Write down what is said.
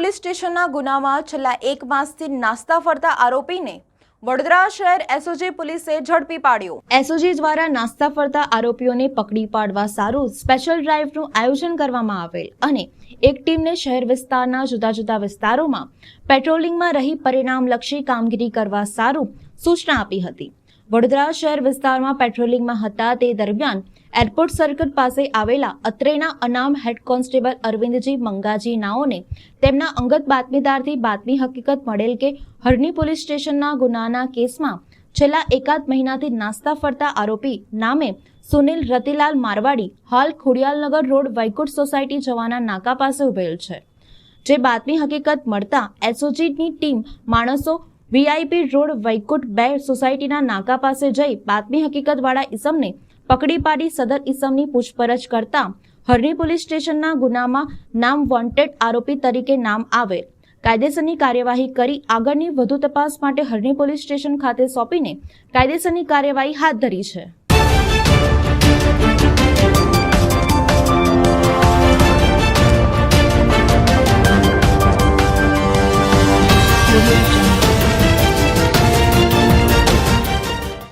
Police સ્ટેશનના ગુનામાં છેલ્લા 1 માસથી નાસ્તા ફરતા આરોપીને વડોદરા શહેર એસઓજી પોલીસે ઝડપી પાડ્યો। એસઓજી દ્વારા નાસ્તા ફરતા આરોપીઓને પકડી પાડવા સારું સ્પેશિયલ ડ્રાઈવનું આયોજન કરવામાં આવેલ અને એક ટીમને શહેર વિસ્તારના જુદા જુદા વિસ્તારોમાં પેટ્રોલિંગમાં રહી પરિણામલક્ષી કામગીરી કરવા સારું સૂચના આપી હતી। વડોદરા શહેર વિસ્તારમાં પેટ્રોલિંગમાં હતા તે દરમિયાન એરપોર્ટ સર્કલ પાસે આવેલા અત્રેના અનામ હેડ કોન્સ્ટેબલ અરવિંદજી મંગાજી નાઓને તેમના અંગત બાતમીદારથી બાતમી હકીકત મળેલ કે હરણી પોલીસ સ્ટેશનના ગુનાના કેસમાં છેલ્લા એકાદ મહિનાથી નાસ્તા ફરતા આરોપી નામે સુનિલ રતિલાલ મારવાડી હાલ ખોડિયાલનગર રોડ વૈકુંઠ સોસાયટી જવાના નાકા પાસે ઉભેલ છે। જે બાતમી હકીકત મળતા એસઓજીની ટીમ માણસો વીઆઈપી રોડ વૈકુંઠ 2 સોસાયટીના નાકા પાસે જઈ બાતમી હકીકતવાળા ઈસમને પકડી પાડી સદર ઈસમની પૂછપરછ કરતા હરણી પોલીસ સ્ટેશનના ગુનામાં નામ વોન્ટેડ આરોપી તરીકે નામ આવેલ કાયદેસરની કાર્યવાહી કરી આગળની વધુ તપાસ માટે હરણી પોલીસ સ્ટેશન ખાતે સોંપીને કાયદેસરની કાર્યવાહી હાથ ધરી છે।